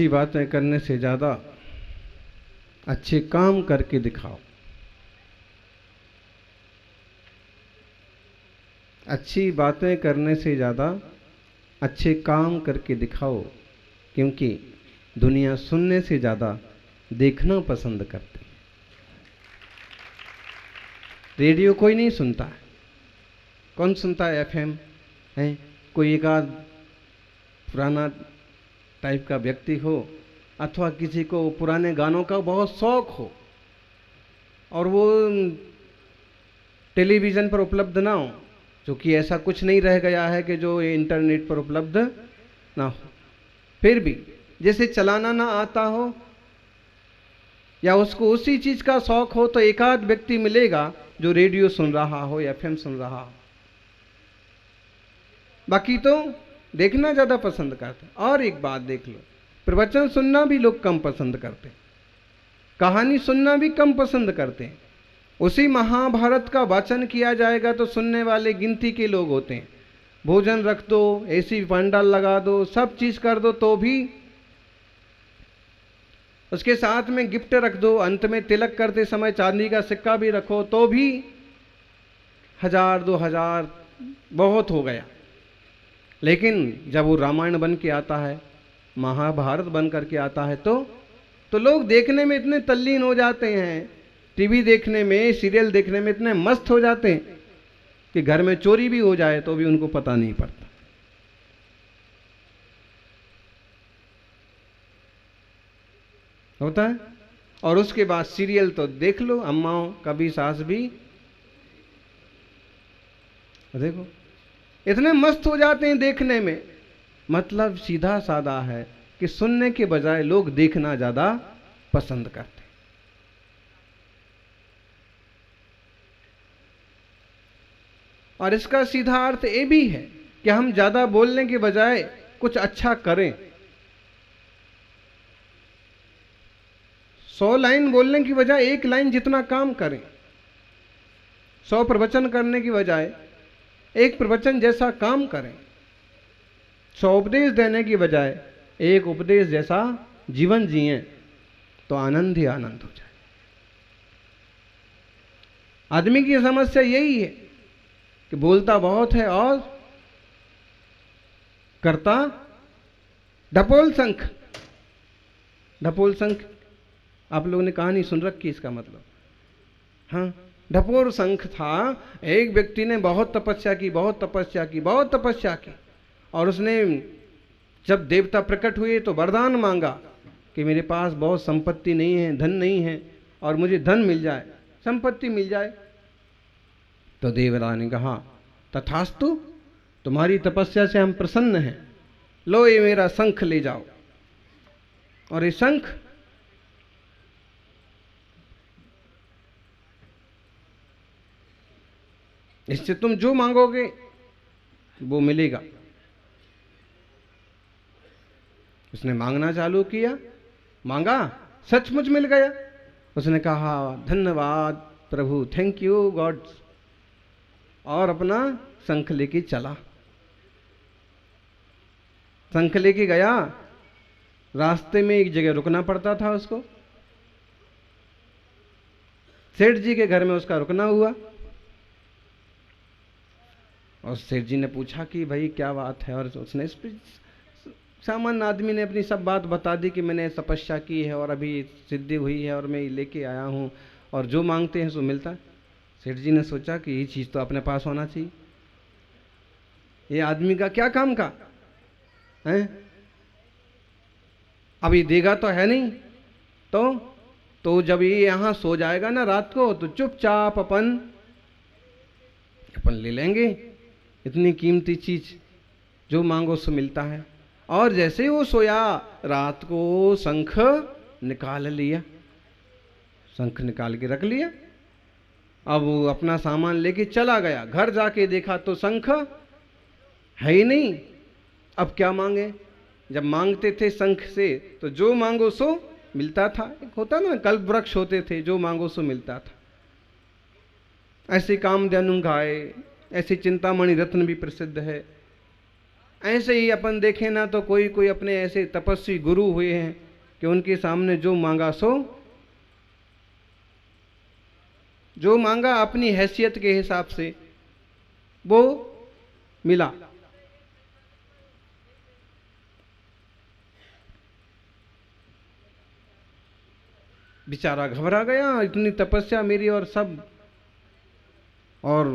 अच्छी बातें करने से ज़्यादा अच्छे काम करके दिखाओ। अच्छी बातें करने से ज़्यादा अच्छे काम करके दिखाओ, क्योंकि दुनिया सुनने से ज़्यादा देखना पसंद करती है। रेडियो कोई नहीं सुनता है। कौन सुनता है? एफएम है। कोई एक आध पुराना टाइप का व्यक्ति हो, अथवा किसी को पुराने गानों का बहुत शौक हो और वो टेलीविज़न पर उपलब्ध ना हो, क्योंकि ऐसा कुछ नहीं रह गया है कि जो इंटरनेट पर उपलब्ध ना हो। फिर भी जैसे चलाना ना आता हो या उसको उसी चीज़ का शौक हो, तो एक आध व्यक्ति मिलेगा जो रेडियो सुन रहा हो या एफएम सुन रहा हो। बाकी तो देखना ज़्यादा पसंद करते। और एक बात देख लो, प्रवचन सुनना भी लोग कम पसंद करते हैं, कहानी सुनना भी कम पसंद करते हैं। उसी महाभारत का वाचन किया जाएगा तो सुनने वाले गिनती के लोग होते हैं। भोजन रख दो, ऐसी पंडाल लगा दो, सब चीज़ कर दो, तो भी उसके साथ में गिफ्ट रख दो, अंत में तिलक करते समय चांदी का सिक्का भी रखो, तो भी 1000 2000 बहुत हो गया। लेकिन जब वो रामायण बन के आता है, महाभारत बन करके आता है, तो लोग देखने में इतने तल्लीन हो जाते हैं, टीवी देखने में, सीरियल देखने में इतने मस्त हो जाते हैं कि घर में चोरी भी हो जाए तो भी उनको पता नहीं पड़ता। होता है। और उसके बाद सीरियल तो देख लो, अम्माओं कभी सास भी देखो, इतने मस्त हो जाते हैं देखने में। मतलब सीधा साधा है कि सुनने के बजाय लोग देखना ज्यादा पसंद करते हैं। और इसका सीधा अर्थ ये भी है कि हम ज्यादा बोलने के बजाय कुछ अच्छा करें। 100 लाइन बोलने की बजाय 1 लाइन जितना काम करें। 100 प्रवचन करने की बजाय 1 प्रवचन जैसा काम करें। 100 उपदेश देने की बजाय 1 उपदेश जैसा जीवन जिए, तो आनंद ही आनंद हो जाए। आदमी की समस्या यही है कि बोलता बहुत है और करता ढपोल शंख। ढपोल शंख आप लोगों ने कहानी सुन रखी, इसका मतलब हाँ, ढपोल शंख था। एक व्यक्ति ने बहुत तपस्या की, बहुत तपस्या की, बहुत तपस्या की, और उसने जब देवता प्रकट हुए तो वरदान मांगा कि मेरे पास बहुत संपत्ति नहीं है, धन नहीं है, और मुझे धन मिल जाए, संपत्ति मिल जाए। तो देवता ने कहा तथास्तु, तुम्हारी तपस्या से हम प्रसन्न हैं, लो ये मेरा शंख ले जाओ। और ये शंख इससे तुम जो मांगोगे वो मिलेगा। उसने मांगना चालू किया, मांगा, सचमुच मिल गया। उसने कहा धन्यवाद प्रभु, थैंक यू गॉड, और अपना शंख लेके चला। शंख लेके गया, रास्ते में एक जगह रुकना पड़ता था उसको। सेठ जी के घर में उसका रुकना हुआ, और सेठ जी ने पूछा कि भाई क्या बात है, और उसने सामान्य आदमी ने अपनी सब बात बता दी कि मैंने तपस्या की है और अभी सिद्धि हुई है और मैं लेके आया हूँ, और जो मांगते हैं सो मिलता है। सेठ जी ने सोचा कि ये चीज़ तो अपने पास होना चाहिए, ये आदमी का क्या काम का है, अभी देगा तो है नहीं, तो जब ये यहाँ सो जाएगा ना रात को, तो चुपचाप अपन ले लेंगे, इतनी कीमती चीज, जो मांगो सो मिलता है। और जैसे ही वो सोया, रात को शंख निकाल लिया, शंख निकाल के रख लिया। अब वो अपना सामान लेके चला गया, घर जाके देखा तो शंख है ही नहीं। अब क्या मांगे? जब मांगते थे शंख से तो जो मांगो सो मिलता था। एक होता ना, कल्प वृक्ष होते थे, जो मांगो सो मिलता था। ऐसे कामधेनु गाय, ऐसे चिंतामणि रत्न भी प्रसिद्ध है। ऐसे ही अपन देखें ना तो कोई कोई अपने ऐसे तपस्वी गुरु हुए हैं कि उनके सामने जो मांगा अपनी हैसियत के हिसाब से वो मिला। बेचारा घबरा गया, इतनी तपस्या मेरी और सब, और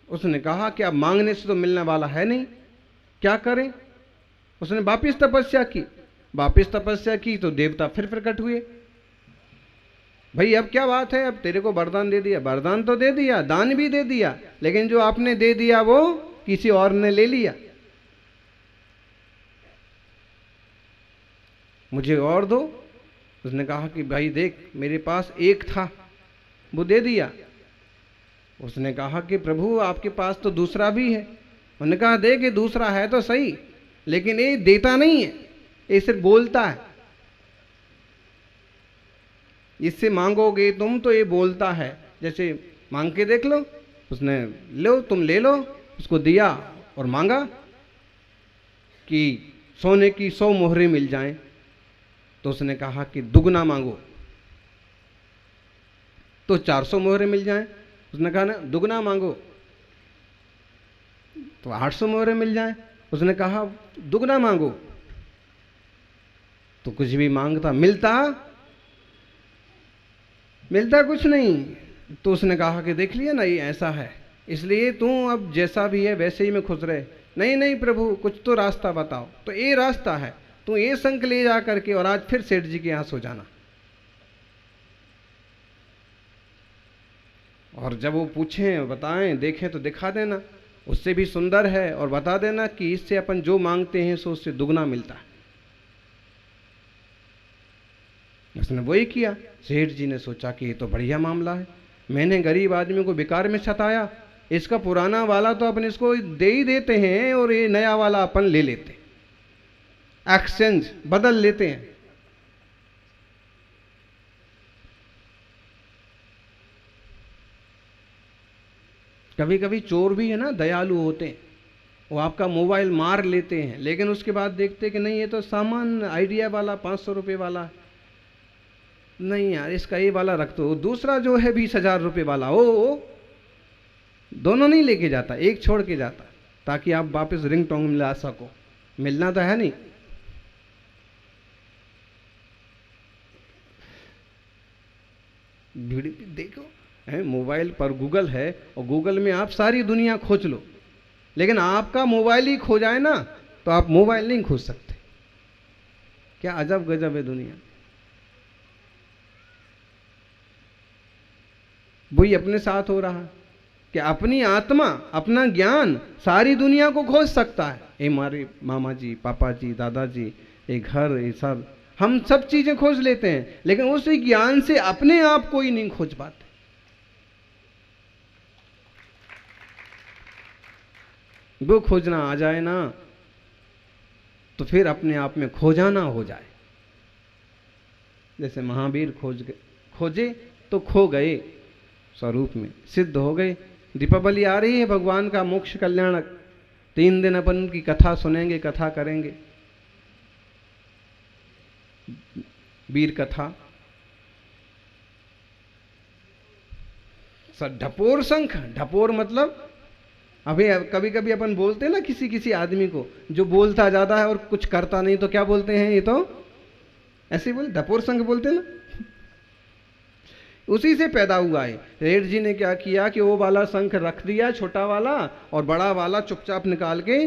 उसने कहा कि अब मांगने से तो मिलने वाला है नहीं, क्या करें। उसने वापिस तपस्या की तो देवता फिर प्रकट हुए। भाई अब क्या बात है, अब तेरे को वरदान दे दिया, वरदान तो दे दिया, दान भी दे दिया, लेकिन जो आपने दे दिया वो किसी और ने ले लिया, मुझे और दो। उसने कहा कि भाई देख, मेरे पास एक था, वो दे दिया। उसने कहा कि प्रभु आपके पास तो दूसरा भी है। उन्होंने कहा देख, ये दूसरा है तो सही, लेकिन ये देता नहीं है, ये सिर्फ बोलता है। इससे मांगोगे तुम तो ये बोलता है, जैसे मांग के देख लो। उसने तुम ले लो, उसको दिया और मांगा कि सोने की 100 मोहरें मिल जाएं। तो उसने कहा कि दुगना मांगो तो 400 मोहरें मिल जाएं। उसने कहा ना दुगना मांगो तो 800 मोहरें मिल जाएं। उसने कहा दुगना मांगो तो कुछ भी मांगता मिलता कुछ नहीं। तो उसने कहा कि देख लिया ना, ये ऐसा है, इसलिए तू अब जैसा भी है वैसे ही में खुश रहे। नहीं नहीं प्रभु, कुछ तो रास्ता बताओ। तो ये रास्ता है, तू ये शंख ले जा करके और आज फिर सेठ जी के यहां सो जाना। और जब वो पूछें बताएं देखें तो दिखा देना, उससे भी सुंदर है, और बता देना कि इससे अपन जो मांगते हैं सो उससे दुगना मिलता है। उसने वही किया। सेठ जी ने सोचा कि ये तो बढ़िया मामला है, मैंने गरीब आदमी को बेकार में सताया, इसका पुराना वाला तो अपन इसको दे ही देते हैं और ये नया वाला अपन ले लेते, एक्सचेंज बदल लेते हैं। कभी कभी चोर भी है ना, दयालु होते हैं, वो आपका मोबाइल मार लेते हैं, लेकिन उसके बाद देखते कि नहीं ये तो सामान आइडिया वाला 500 रुपये वाला है, नहीं यार इसका ये वाला रख दो, दूसरा जो है 20,000 रुपये वाला वो दोनों नहीं लेके जाता, एक छोड़ के जाता, ताकि आप वापस रिंग टोंग मिला सको। मिलना तो है नहीं। देखो है, मोबाइल पर गूगल है और गूगल में आप सारी दुनिया खोज लो, लेकिन आपका मोबाइल ही खो जाए ना तो आप मोबाइल नहीं खोज सकते। क्या अजब गजब है दुनिया। वही अपने साथ हो रहा है कि अपनी आत्मा, अपना ज्ञान सारी दुनिया को खोज सकता है। ये हमारे मामा जी, पापा जी, दादाजी, ये घर, ये सब, हम सब चीजें खोज लेते हैं, लेकिन उस ज्ञान से अपने आप को ही नहीं खोज पाते। वो खोजना आ जाए ना तो फिर अपने आप में खो जाना हो जाए। जैसे महावीर खोजे तो खो गए, स्वरूप में सिद्ध हो गए। दीपावली आ रही है, भगवान का मोक्ष कल्याणक, 3 दिन अपन उनकी कथा सुनेंगे, कथा करेंगे, वीर कथा। ढपोर शंख, ढपोर मतलब अभी कभी कभी अपन बोलते हैं ना किसी किसी आदमी को जो बोलता ज्यादा है और कुछ करता नहीं, तो क्या बोलते हैं, ये तो ऐसे बोल, ढपोर शंख बोलते हैं ना। उसी से पैदा हुआ है। सेठ जी ने क्या किया कि वो वाला शंख रख दिया, छोटा वाला, और बड़ा वाला चुपचाप निकाल के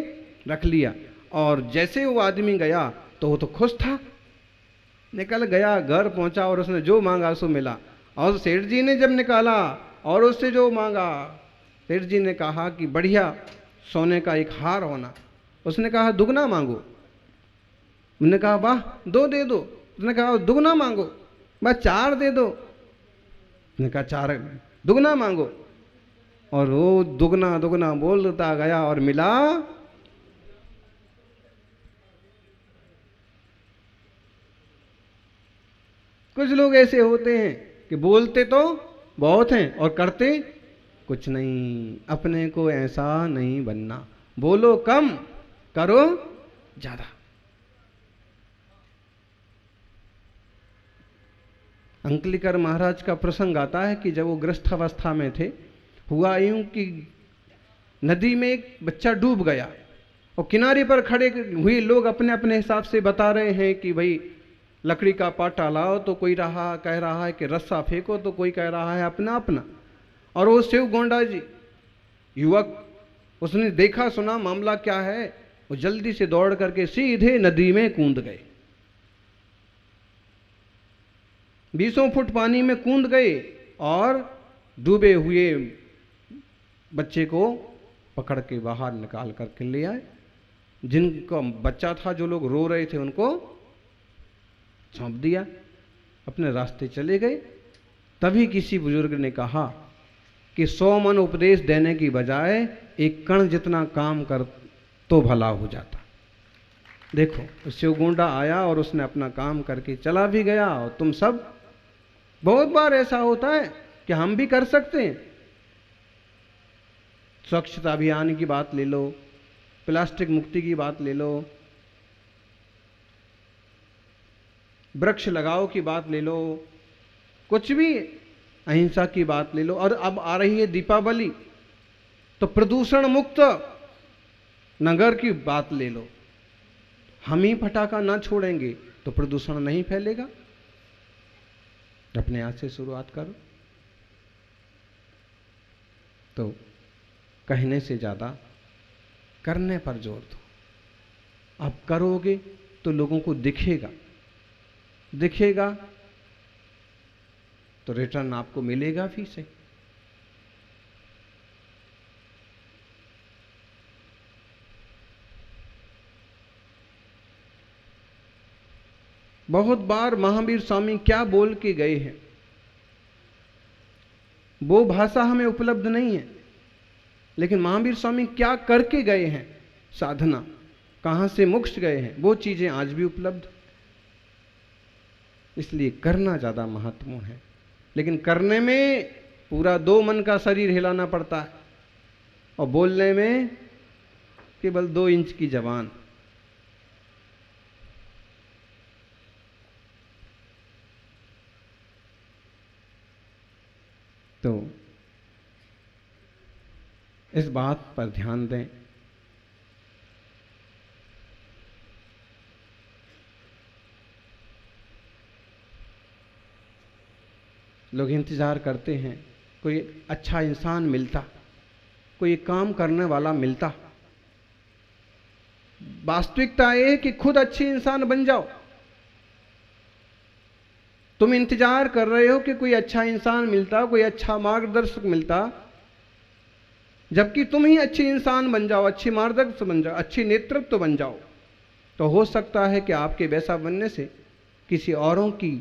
रख लिया। और जैसे वो आदमी गया तो वो तो खुश था, निकल गया, घर पहुंचा और उसने जो मांगा सो मिला। और सेठ जी ने जब निकाला और उससे जो मांगा, सेठ जी ने कहा कि बढ़िया सोने का एक हार होना। उसने कहा दुगना मांगो। उन्होंने कहा वाह 2 दे दो। उसने कहा दुगना मांगो, बस 4 दे दो। उसने कहा 4 दुगना मांगो। और वो दुगना दुगना बोलता गया और मिला कुछ लोग ऐसे होते हैं कि बोलते तो बहुत हैं और करते कुछ नहीं। अपने को ऐसा नहीं बनना, बोलो कम करो ज्यादा। अंकलिकर महाराज का प्रसंग आता है कि जब वो ग्रस्त अवस्था में थे, हुआ यूं कि नदी में एक बच्चा डूब गया और किनारे पर खड़े हुए लोग अपने अपने हिसाब से बता रहे हैं कि भाई लकड़ी का पाटा लाओ, तो कोई कह रहा है कि रस्सा फेंको, तो कोई कह रहा है अपना अपना। और वो शिव गोंडा जी युवक, उसने देखा सुना मामला क्या है, वो जल्दी से दौड़ करके सीधे नदी में कूद गए। 20 फुट पानी में कूद गए और डूबे हुए बच्चे को पकड़ के बाहर निकाल करके ले आए। जिनका बच्चा था, जो लोग रो रहे थे, उनको सौंप दिया, अपने रास्ते चले गए। तभी किसी बुजुर्ग ने कहा कि 100 मन उपदेश देने की बजाय एक कण जितना काम कर तो भला हो जाता। देखो, शिवगोंडा आया और उसने अपना काम करके चला भी गया। और तुम सब, बहुत बार ऐसा होता है कि हम भी कर सकते हैं। स्वच्छता अभियान की बात ले लो, प्लास्टिक मुक्ति की बात ले लो, वृक्ष लगाओ की बात ले लो, कुछ भी, अहिंसा की बात ले लो। और अब आ रही है दीपावली, तो प्रदूषण मुक्त नगर की बात ले लो। हम ही पटाखा ना छोड़ेंगे तो प्रदूषण नहीं फैलेगा। अपने हाथ से शुरुआत करो। तो कहने से ज्यादा करने पर जोर दो। आप करोगे तो लोगों को दिखेगा, दिखेगा तो रिटर्न आपको मिलेगा भी से। बहुत बार महावीर स्वामी क्या बोल के गए हैं, वो भाषा हमें उपलब्ध नहीं है, लेकिन महावीर स्वामी क्या करके गए हैं, साधना कहां से मोक्ष गए हैं, वो चीजें आज भी उपलब्ध। इसलिए करना ज्यादा महत्वपूर्ण है। लेकिन करने में पूरा 2 मन का शरीर हिलाना पड़ता है और बोलने में केवल 2 इंच की जबान। तो इस बात पर ध्यान दें। लोग इंतजार करते हैं कोई अच्छा इंसान मिलता, कोई काम करने वाला मिलता। वास्तविकता यह है कि खुद अच्छे इंसान बन जाओ। तुम इंतजार कर रहे हो कि कोई अच्छा इंसान मिलता, कोई अच्छा मार्गदर्शक मिलता, जबकि तुम ही अच्छे इंसान बन जाओ, अच्छे मार्गदर्शक बन जाओ, अच्छे नेतृत्व बन जाओ। तो हो सकता है कि आपके वैसा बनने से किसी औरों की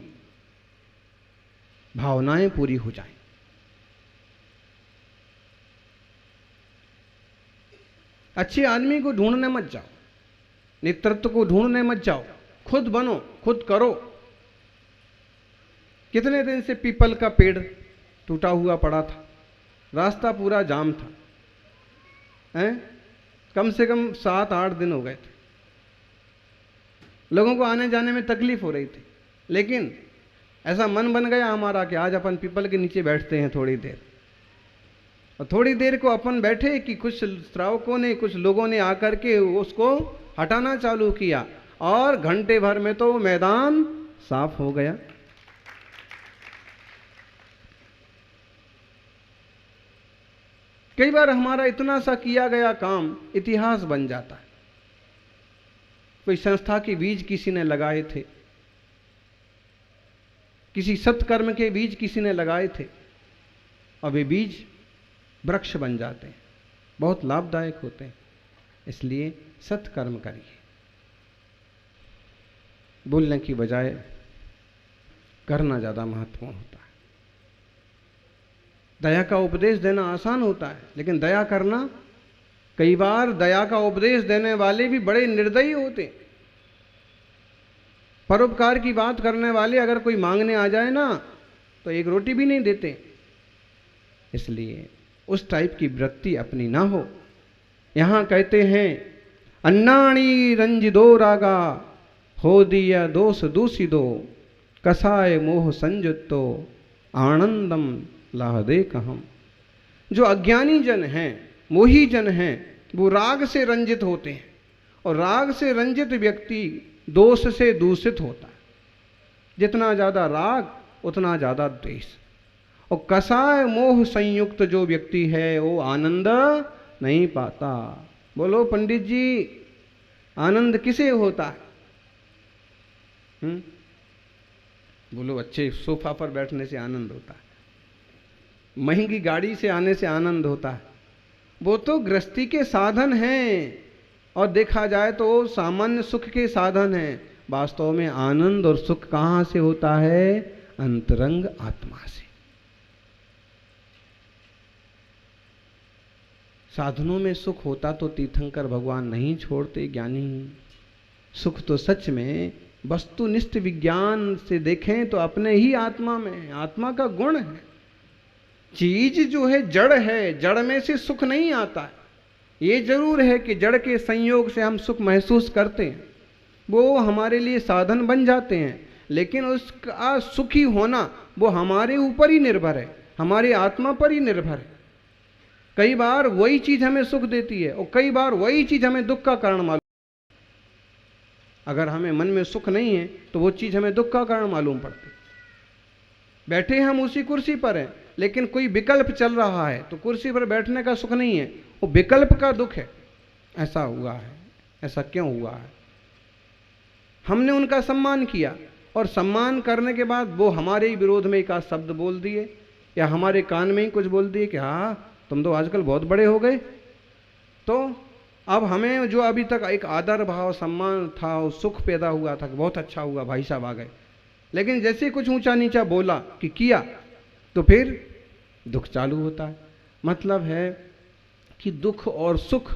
भावनाएं पूरी हो जाएं। अच्छे आदमी को ढूंढने मत जाओ, नेतृत्व को ढूंढने मत जाओ, खुद बनो, खुद करो। कितने दिन से पीपल का पेड़ टूटा हुआ पड़ा था, रास्ता पूरा जाम था, कम से कम 7-8 दिन हो गए थे, लोगों को आने जाने में तकलीफ हो रही थी। लेकिन ऐसा मन बन गया हमारा कि आज अपन पीपल के नीचे बैठते हैं थोड़ी देर। और थोड़ी देर को अपन बैठे कि कुछ श्रावकों ने, कुछ लोगों ने आकर के उसको हटाना चालू किया और घंटे भर में तो मैदान साफ हो गया। कई बार हमारा इतना सा किया गया काम इतिहास बन जाता है। कोई संस्था के बीज किसी ने लगाए थे, किसी सत्कर्म के बीज किसी ने लगाए थे, और वे बीज वृक्ष बन जाते हैं, बहुत लाभदायक होते हैं। इसलिए सत्कर्म करिए। बोलने की बजाय करना ज्यादा महत्वपूर्ण होता है। दया का उपदेश देना आसान होता है, लेकिन दया करना, कई बार दया का उपदेश देने वाले भी बड़े निर्दयी होते हैं। परोपकार की बात करने वाले अगर कोई मांगने आ जाए ना, तो एक रोटी भी नहीं देते। इसलिए उस टाइप की वृत्ति अपनी ना हो। यहां कहते हैं अन्नाणी रंजिदो रागा हो दिया दोष दूषिदो कसाय मोह संजुतो आनंदम लाहदे कहम। जो अज्ञानी जन हैं, मोही जन हैं, वो राग से रंजित होते हैं, और राग से रंजित व्यक्ति दोष से दूषित होता है। जितना ज़्यादा राग उतना ज़्यादा द्वेष। और कसाय मोह संयुक्त जो व्यक्ति है वो आनंद नहीं पाता। बोलो पंडित जी, आनंद किसे होता है? बोलो अच्छे सोफा पर बैठने से आनंद होता है, महंगी गाड़ी से आने से आनंद होता है। वो तो गृहस्थी के साधन हैं, और देखा जाए तो सामान्य सुख के साधन हैं। वास्तव में आनंद और सुख कहाँ से होता है? अंतरंग आत्मा से। साधनों में सुख होता तो तीर्थंकर भगवान नहीं छोड़ते ज्ञानी। सुख तो सच में वस्तुनिष्ठ विज्ञान से देखें तो अपने ही आत्मा में, आत्मा का गुण है। चीज जो है जड़ है, जड़ में से सुख नहीं आता है। ये जरूर है कि जड़ के संयोग से हम सुख महसूस करते हैं, वो हमारे लिए साधन बन जाते हैं, लेकिन उसका सुखी होना वो हमारे ऊपर ही निर्भर है, हमारी आत्मा पर ही निर्भर है। कई बार वही चीज हमें सुख देती है और कई बार वही चीज हमें दुख का कारण मालूम। अगर हमें मन में सुख नहीं है तो वो चीज हमें दुख का कारण मालूम पड़ती। बैठे हम उसी कुर्सी पर हैं, लेकिन कोई विकल्प चल रहा है तो कुर्सी पर बैठने का सुख नहीं है, वो विकल्प का दुख है। ऐसा हुआ है, ऐसा क्यों हुआ है? हमने उनका सम्मान किया, और सम्मान करने के बाद वो हमारे ही विरोध में एक आध शब्द बोल दिए, या हमारे कान में ही कुछ बोल दिए कि हाँ तुम तो आजकल बहुत बड़े हो गए। तो अब हमें जो अभी तक एक आदर भाव सम्मान था, वो सुख पैदा हुआ था कि बहुत अच्छा हुआ भाई साहब आ गए, लेकिन जैसे कुछ ऊंचा नीचा बोला कि किया तो फिर दुख चालू होता है। मतलब है कि दुख और सुख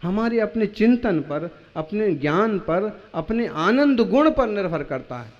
हमारे अपने चिंतन पर, अपने ज्ञान पर, अपने आनंद गुण पर निर्भर करता है।